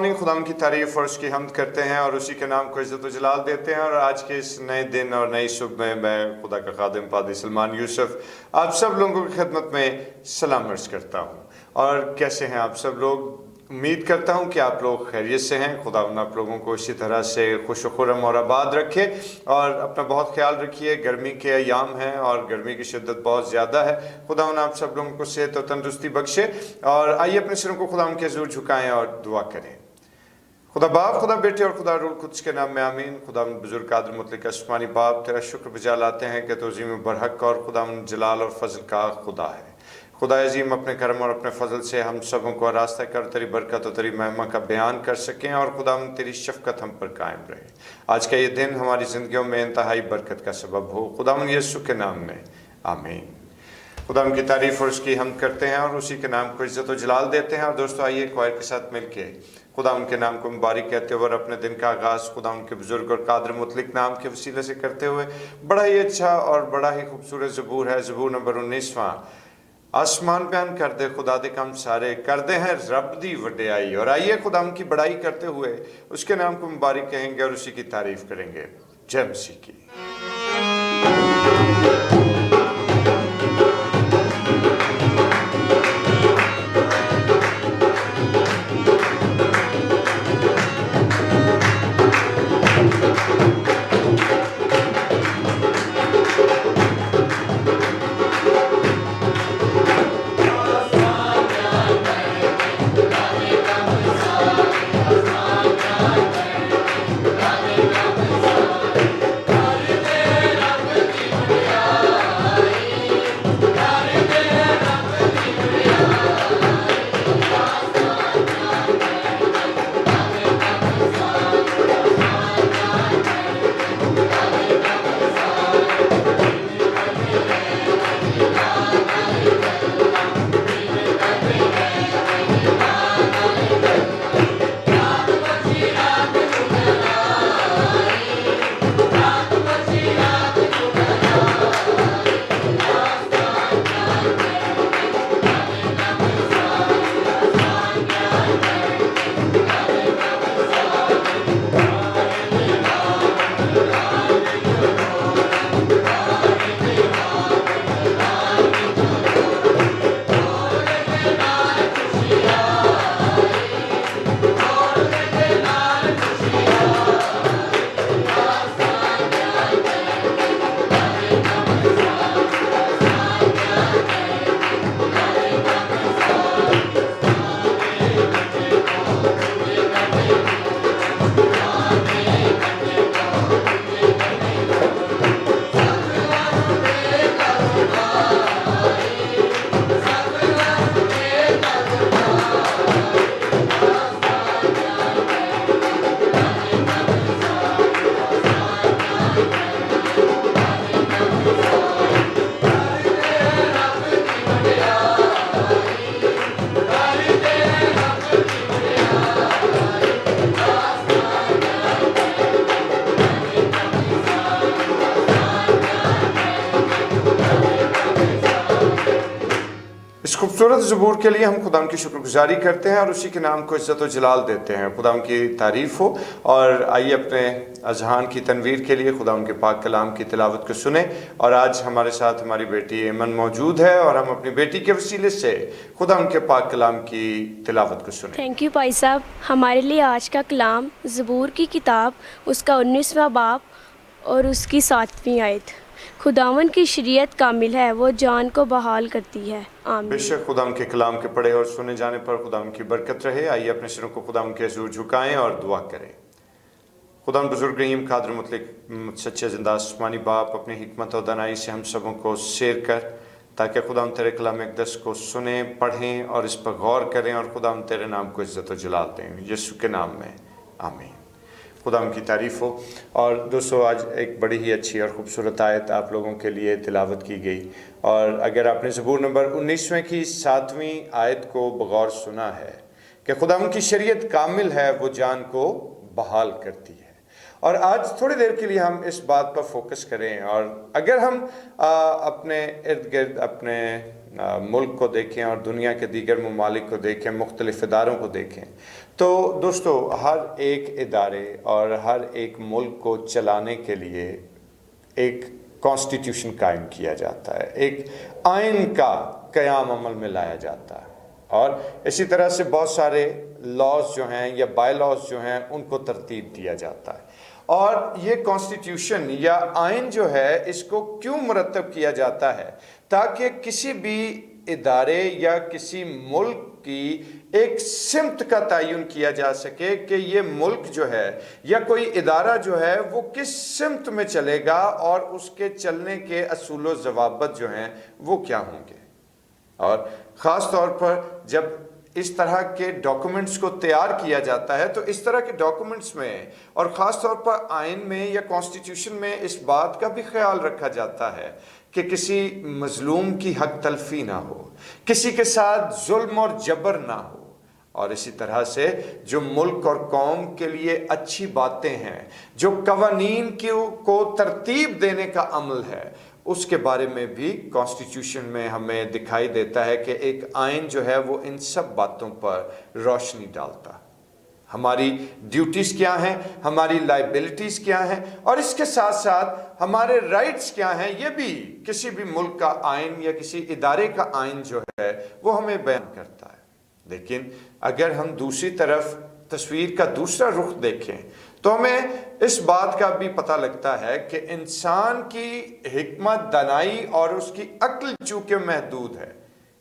Morning खुदा की तारीफ और उसकी हमद करते हैं और उसी के नाम को इज़्ज़त व जलाल देते हैं। और आज के इस नए दिन और नई सुबह में मैं खुदा का खादिम पादी सलमान यूसुफ आप सब लोगों की खिदमत में सलाम अर्ज़ करता हूँ। और कैसे हैं आप सब लोग? उम्मीद करता हूँ कि आप लोग खैरियत से हैं। खुदा आप लोगों को इसी तरह से खुश खुरम और आबाद रखे और अपना बहुत ख्याल रखिए। गर्मी के अयाम हैं और गर्मी की शिद्दत बहुत ज़्यादा है। खुदा आप सब लोगों को सेहत और तंदुरुस्ती बख्शे। और आइए अपने सिरों को खुदा के हज़ूर झुकाएं और दुआ करें। खुदा बाप, खुदा बेटे और खुदा रूह कुद्स के नाम में आमीन। खुदा बुजुर्ग कादिर मुतलक आसमानी बाप, तेरा शुक्र बजा लाते हैं कि तो अज़ीम बरहक और खुदा जलाल और फजल का खुदा है। खुदा अज़ीम अपने करम और अपने फजल से हम सबों को रास्ता कर तेरी बरकत और तेरी महिमा का बयान कर सकें और खुदा तेरी शफ़क़त हम पर कायम रहे। आज का ये दिन हमारी ज़िंदगियों में इंतहाई बरकत का सबब हो। खुदा यीशु के नाम में आमीन। खुदा की तारीफ़ और उसकी हम करते हैं और उसी के नाम को इज़्ज़त व जलाल देते हैं। और दोस्तों आइए क्वायर के साथ मिल के खुदा उनके नाम को मुबारक कहते हुए और अपने दिन का आगाज़ खुदा उनके बुजुर्ग और कादिर मुतलक नाम के वसीले से करते हुए बड़ा ही अच्छा और बड़ा ही खूबसूरत ज़बूर है, ज़बूर नंबर 19वां। आसमान बयान कर दे खुदा दे काम सारे, कर दे हैं रब दी वडियाई। और आइए खुदा की बड़ाई करते हुए उसके नाम को मुबारक कहेंगे और उसी की तारीफ़ करेंगे। जय मसीह की। खूबसूरत ज़बूर के लिए हम खुदा की शुक्रगुजारी करते हैं और उसी के नाम को इज़्ज़त व जलाल देते हैं। खुदा की तारीफ़ हो। और आइए अपने अज़हान की तनवीर के लिए खुदा उनके पाक कलाम की तिलावत को सुने। और आज हमारे साथ हमारी बेटी एमन मौजूद है और हम अपनी बेटी के वसीले से खुदा उनके पाक कलाम की तिलावत को सुने। थैंक यू भाई साहब। हमारे लिए आज का कलाम ज़बूर की किताब उसका 19वां बाब और उसकी 7वीं आयत। खुदावन की शरीयत कामिल है, वो जान को बहाल करती है। आमीन। बेशक खुदा के कलाम के पढ़े और सुने जाने पर खुदा की बरकत रहे। आइए अपने सिरों को खुदा के हज़ूर झुकाएं और दुआ करें। खुदा बुजुर्ग रहीम कादिर मुतलक सच्चे ज़िंदा आसमानी बाप, अपनी हिकमत और दानाई से हम सबों को शेर कर ताकि खुदा तेरे कलाम अक़दस को सुने, पढ़ें और इस पर गौर करें और खुदा तेरे नाम को इज़्ज़त व जलाल दें। यीशु के नाम में आमीन। खुदा की तारीफ़ हो। और दोस्तों आज एक बड़ी ही अच्छी और ख़ूबसूरत आयत आप लोगों के लिए तिलावत की गई। और अगर आपने ज़बूर नंबर 19वें की 7वीं आयत को बगौर सुना है कि खुदा की शरीयत कामिल है, वो जान को बहाल करती है। और आज थोड़ी देर के लिए हम इस बात पर फोकस करें। और अगर हम अपने इर्द गिर्द अपने मुल्क को देखें और दुनिया के दीगर ममालिक को देखें, मुख्तलिफ इदारों को देखें, تو دوستو ہر ایک ادارے اور ہر ایک ملک کو چلانے کے لیے ایک کانسٹیٹیوشن قائم کیا جاتا ہے، ایک آئین کا قیام عمل میں لایا جاتا ہے، اور اسی طرح سے بہت سارے لاز جو ہیں یا بائی لاز جو ہیں ان کو ترتیب دیا جاتا ہے۔ اور یہ کانسٹیٹیوشن یا آئین جو ہے اس کو کیوں مرتب کیا جاتا ہے؟ تاکہ کسی بھی ادارے یا کسی ملک کی ایک سمت کا تعین کیا جا سکے کہ یہ ملک جو ہے یا کوئی ادارہ جو ہے وہ کس سمت میں چلے گا، اور اس کے چلنے کے اصول و ضوابط جو ہیں وہ کیا ہوں گے۔ اور خاص طور پر جب اس طرح کے ڈاکومنٹس کو تیار کیا جاتا ہے تو اس طرح کے ڈاکومنٹس میں اور خاص طور پر آئین میں یا کانسٹیٹیوشن میں اس بات کا بھی خیال رکھا جاتا ہے کہ کسی مظلوم کی حق تلفی نہ ہو، کسی کے ساتھ ظلم اور جبر نہ ہو، اور اسی طرح سے جو ملک اور قوم کے لیے اچھی باتیں ہیں، جو قوانین کو ترتیب دینے کا عمل ہے، اس کے بارے میں بھی کانسٹیٹیوشن میں ہمیں دکھائی دیتا ہے کہ ایک آئین جو ہے وہ ان سب باتوں پر روشنی ڈالتا ہے۔ ہماری ڈیوٹیز کیا ہیں، ہماری لائبلٹیز کیا ہیں، اور اس کے ساتھ ساتھ ہمارے رائٹس کیا ہیں، یہ بھی کسی بھی ملک کا آئین یا کسی ادارے کا آئین جو ہے وہ ہمیں بیان کرتا ہے۔ لیکن اگر ہم دوسری طرف تصویر کا دوسرا رخ دیکھیں تو ہمیں اس بات کا بھی پتہ لگتا ہے کہ انسان کی حکمت دانائی اور اس کی عقل چونکہ محدود ہے،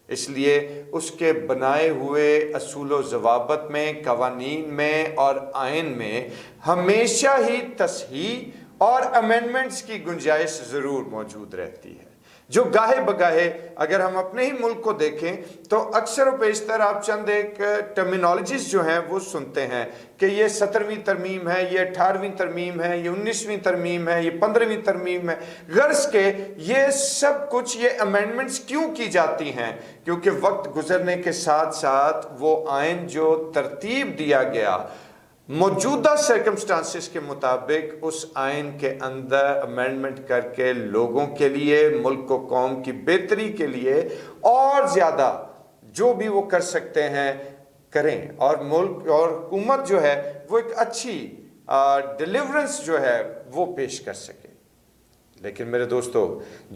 اس لیے اس کے بنائے ہوئے اصول و ضوابط میں، قوانین میں اور آئین میں ہمیشہ ہی تصحیح اور امینڈمنٹس کی گنجائش ضرور موجود رہتی ہے، جو گاہے بگاہے اگر ہم اپنے ہی ملک کو دیکھیں تو اکثر و بیشتر آپ چند ایک ٹرمینالوجیز جو ہیں وہ سنتے ہیں کہ یہ 17ویں ترمیم ہے، یہ 18ویں ترمیم ہے، یہ 19ویں ترمیم ہے، یہ 15ویں ترمیم ہے۔ غرض کہ یہ سب کچھ یہ امینڈمنٹس کیوں کی جاتی ہیں؟ کیونکہ وقت گزرنے کے ساتھ ساتھ وہ آئین جو ترتیب دیا گیا موجودہ سرکمسٹانسز کے مطابق اس آئین کے اندر امینڈمنٹ کر کے لوگوں کے لیے، ملک و قوم کی بہتری کے لیے اور زیادہ جو بھی وہ کر سکتے ہیں کریں، اور ملک اور حکومت جو ہے وہ ایک اچھی ڈیلیورنس جو ہے وہ پیش کر سکے۔ لیکن میرے دوستو،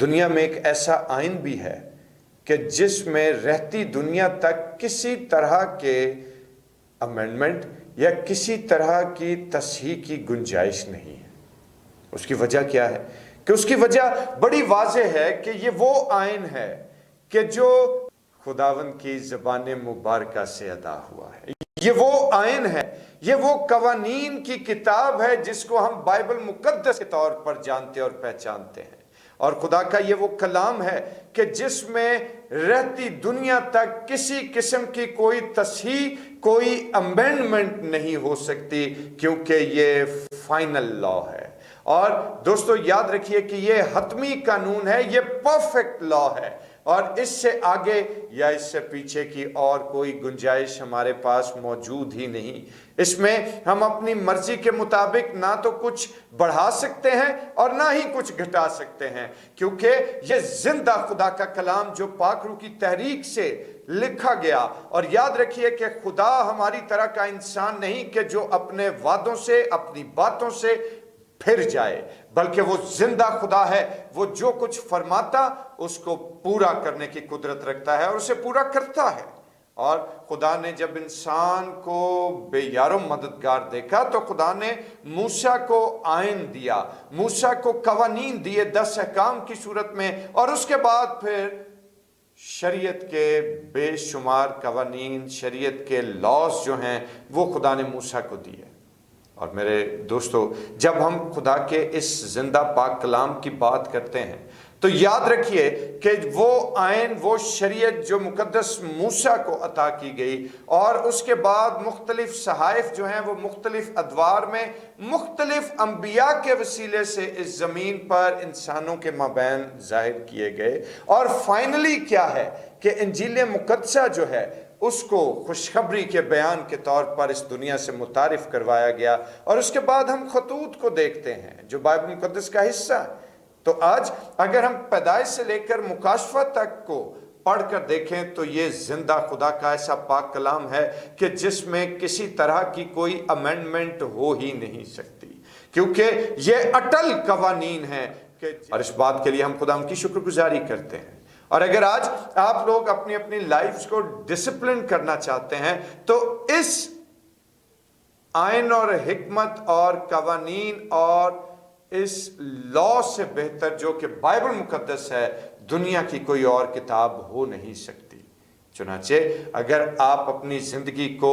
دنیا میں ایک ایسا آئین بھی ہے کہ جس میں رہتی دنیا تک کسی طرح کے امینڈمنٹ یا کسی طرح کی تصحیح کی گنجائش نہیں ہے۔ اس کی وجہ کیا ہے؟ کہ اس کی وجہ بڑی واضح ہے کہ یہ وہ آئین ہے کہ جو خداوند کی زبان مبارکہ سے ادا ہوا ہے، یہ وہ آئین ہے، یہ وہ قوانین کی کتاب ہے جس کو ہم بائبل مقدس کے طور پر جانتے اور پہچانتے ہیں، اور خدا کا یہ وہ کلام ہے کہ جس میں رہتی دنیا تک کسی قسم کی کوئی تصحیح، کوئی امینڈمنٹ نہیں ہو سکتی، کیونکہ یہ فائنل لا ہے۔ اور دوستو یاد رکھیے کہ یہ حتمی قانون ہے، یہ پرفیکٹ لا ہے، اور اس سے آگے یا اس سے پیچھے کی اور کوئی گنجائش ہمارے پاس موجود ہی نہیں۔ اس میں ہم اپنی مرضی کے مطابق نہ تو کچھ بڑھا سکتے ہیں اور نہ ہی کچھ گھٹا سکتے ہیں، کیونکہ یہ زندہ خدا کا کلام جو پاک روح کی تحریک سے لکھا گیا۔ اور یاد رکھیے کہ خدا ہماری طرح کا انسان نہیں کہ جو اپنے وعدوں سے، اپنی باتوں سے پھر جائے، بلکہ وہ زندہ خدا ہے، وہ جو کچھ فرماتا اس کو پورا کرنے کی قدرت رکھتا ہے اور اسے پورا کرتا ہے۔ اور خدا نے جب انسان کو بے یار و مددگار دیکھا تو خدا نے موسیٰ کو آئین دیا، موسیٰ کو قوانین دیے 10 احکام کی صورت میں، اور اس کے بعد پھر شریعت کے بے شمار قوانین، شریعت کے لاز جو ہیں وہ خدا نے موسیٰ کو دیے۔ اور میرے دوستو، جب ہم خدا کے اس زندہ پاک کلام کی بات کرتے ہیں تو یاد رکھیے کہ وہ آئین، وہ شریعت جو مقدس موسیٰ کو عطا کی گئی، اور اس کے بعد مختلف صحائف جو ہیں وہ مختلف ادوار میں مختلف انبیاء کے وسیلے سے اس زمین پر انسانوں کے مابین ظاہر کیے گئے، اور فائنلی کیا ہے کہ انجیل مقدسہ جو ہے اس کو خوشخبری کے بیان کے طور پر اس دنیا سے متعارف کروایا گیا۔ اور اس کے بعد ہم خطوط کو دیکھتے ہیں جو بائبل مقدس کا حصہ ہے۔ تو آج اگر ہم پیدائش سے لے کر مکاشفہ تک کو पढ़ कर देखें तो ये जिंदा खुदा का ऐसा पाक कलाम है कि जिसमें किसी तरह की कोई अमेंडमेंट हो ही नहीं सकती, क्योंकि ये अटल कवानीन है कि, और इस बात के लिए हम खुदा की शुक्रगुजारी करते हैं। और अगर आज आप लोग अपनी अपनी लाइफ्स को डिसिप्लिन करना चाहते हैं तो इस आइन और हिकमत और कवानीन और इस लॉ से बेहतर जो कि बाइबल मुकद्दस है, दुनिया की कोई और किताब हो नहीं सकती। चुनाचे अगर आप अपनी जिंदगी को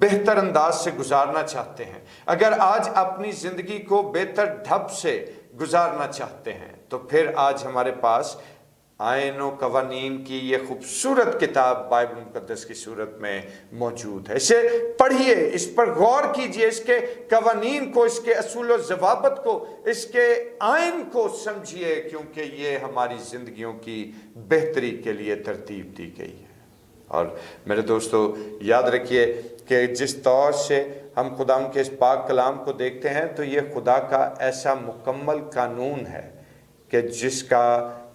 बेहतर अंदाज से गुजारना चाहते हैं, अगर आज अपनी जिंदगी को बेहतर ढब से गुजारना चाहते हैं, तो फिर आज हमारे पास आइन और कवानीन की ये खूबसूरत किताब बाइबल मुकद्दस की सूरत में मौजूद है। इसे पढ़िए, इस पर गौर कीजिए, इसके कवानीन को, इसके असूल और ज़वाबत को, इसके आइन को समझिए, क्योंकि ये हमारी ज़िंदगियों की बेहतरी के लिए तरतीब दी गई है। और मेरे दोस्तों, याद रखिए कि जिस तौर से हम खुदा के इस पाक कलाम को देखते हैं तो ये खुदा का ऐसा मुकम्मल कानून है कि जिसका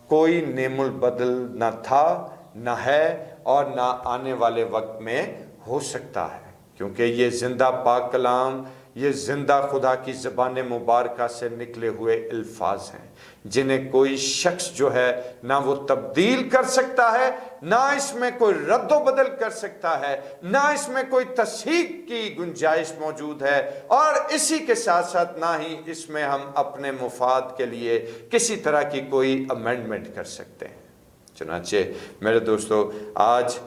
कोई नेमुल बदल ना था, ना है और ना आने वाले वक्त में हो सकता है, क्योंकि ये जिंदा पाक कलाम, ये जिंदा खुदा की ज़बान मुबारका से निकले हुए अल्फाज हैं जिन्हें कोई शख्स जो है ना वो तब्दील कर सकता है, ना इसमें कोई रद्दो बदल कर सकता है, ना इसमें कोई तस्हीह की गुंजाइश मौजूद है, और इसी के साथ साथ ना ही इसमें हम अपने मुफाद के लिए किसी तरह की कोई अमेंडमेंट कर सकते हैं। चुनाचे मेरे दोस्तों, आज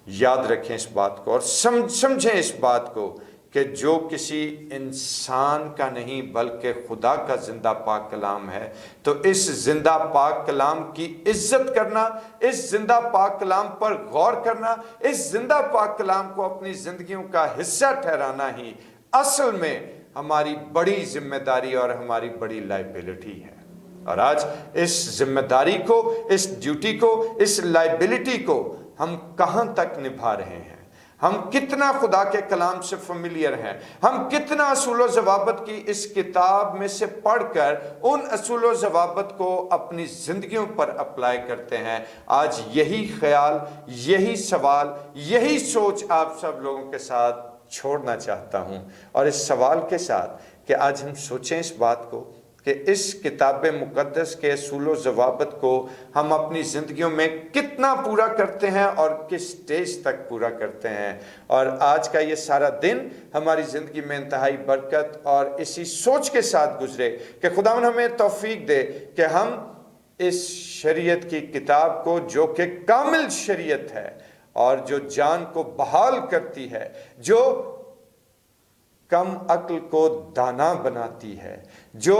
याद रखें इस बात को और समझें इस बात को कि जो किसी इंसान का नहीं बल्कि खुदा का जिंदा पाक कलाम है, तो इस जिंदा पाक कलाम की इज्जत करना, इस जिंदा पाक कलाम पर गौर करना, इस जिंदा पाक कलाम को अपनी जिंदगियों का हिस्सा ठहराना ही असल में हमारी बड़ी जिम्मेदारी और हमारी बड़ी लायबिलिटी है। और आज इस जिम्मेदारी को, इस ड्यूटी को, इस लायबिलिटी को हम कहां तक निभा रहे हैं? हम कितना खुदा के कलाम से फेमिलियर हैं? हम कितना असूल व ज़वाबत की इस किताब में से पढ़कर उन असूल व ज़वाबत को अपनी जिंदगियों पर अप्लाई करते हैं? आज यही ख्याल, यही सवाल, यही सोच आप सब लोगों के साथ छोड़ना चाहता हूं, और इस सवाल के साथ कि आज हम सोचें इस बात को कि इस किताब मुकद्दस के असूल व ज़वाबत को हम अपनी ज़िंदगियों में कितना पूरा करते हैं और किस स्टेज तक पूरा करते हैं। और आज का ये सारा दिन हमारी ज़िंदगी में इंतहाई बरकत और इसी सोच के साथ गुजरे कि खुदावंद हमें तौफीक दे कि हम इस शरीयत की किताब को, जो कि कामिल शरीयत है और जो जान को बहाल करती है, जो कम अक्ल को दाना बनाती है, जो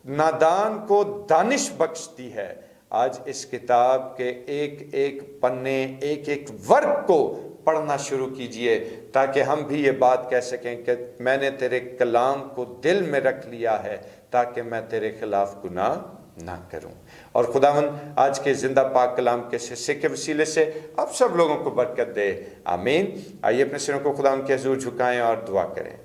नादान को दानिश बख्शती है, आज इस किताब के एक एक पन्ने, एक एक वर्ग को पढ़ना शुरू कीजिए, ताकि हम भी ये बात कह सकें कि मैंने तेरे कलाम को दिल में रख लिया है ताकि मैं तेरे खिलाफ गुनाह ना करूं। और खुदावंद आज के जिंदा पाक कलाम के हिस्से के वसीले से आप सब लोगों को बरकत दे, आमीन। आइए अपने सिरों को खुदावंद के हुजूर झुकाएं और दुआ करें।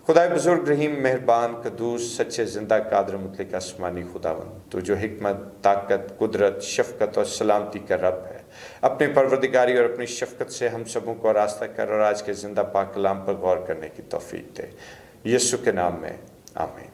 खुदाए बुजुर्ग, रहीम, मेहरबान, कदूस, सच्चे, जिंदा, कादर, मुतलक, आसमानी खुदावंद, तो जो हिकमत, ताकत, कुदरत, शफकत और सलामती का रब है, अपनी परवरदिगारी और अपनी शफकत से हम सबों को रास्ता कर और आज के जिंदा पाक कलाम पर गौर करने की तौफीक दे, यीशु के नाम में, आमीन।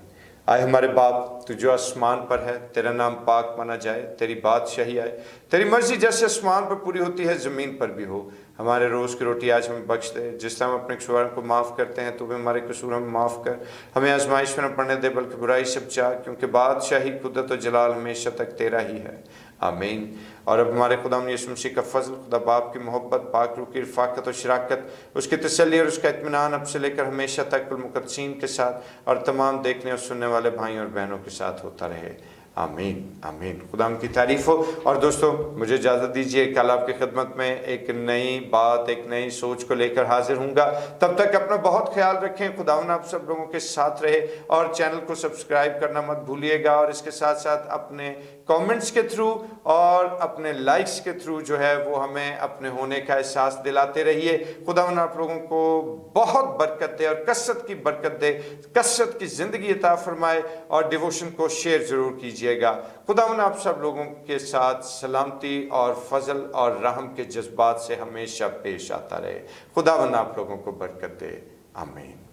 आए हमारे बाप, तू जो आसमान पर है, तेरा नाम पाक माना जाए, तेरी बादशाही आए, तेरी मर्जी जैसे आसमान पर पूरी होती है ज़मीन पर भी हो। हमारे रोज़ की रोटी आज हमें बख्श दे, जिस तरह हम अपने कसूरों को माफ़ करते हैं, तो भी हमारे कसूर हमें माफ़ कर, हमें आजमाइश में न पड़ने दे बल्कि बुराई से बचा, क्योंकि बादशाही, कुदरत और जलाल हमेशा तक तेरा ही है, आमीन। और अब हमारे खुदावंद यीशु मसीह का फजल, खुदा बाप की मोहब्बत, पाक रूह की रफ़ाकत और शराकत, उसकी तसल्ली और उसका इत्मीनान अब से लेकर हमेशा तक कुल मुक़द्दसीन के साथ और तमाम देखने और सुनने वाले भाई और बहनों के साथ होता रहे, आमीन, आमीन। खुदाम की तारीफ हो। और दोस्तों, मुझे इजाज़त दीजिए, कल आपकी खिदमत में एक नई बात, एक नई सोच को लेकर हाजिर हूँगा। तब तक अपना बहुत ख्याल रखें। खुदावंद आप सब लोगों के साथ रहे, और चैनल को सब्सक्राइब करना मत भूलिएगा, और इसके साथ साथ अपने कमेंट्स के थ्रू और अपने लाइक्स के थ्रू जो है वो हमें अपने होने का एहसास दिलाते रहिए। खुदावंद आप लोगों को बहुत बरकत दे और कसरत की बरकत दे, कसरत की ज़िंदगी अता फरमाए, और डिवोशन को शेयर ज़रूर कीजिए। کیجیے گا۔ خداوند آپ سب لوگوں کے ساتھ سلامتی اور فضل اور رحم کے جذبات سے ہمیشہ پیش آتا رہے۔ خداوند آپ لوگوں کو برکت دے، آمین۔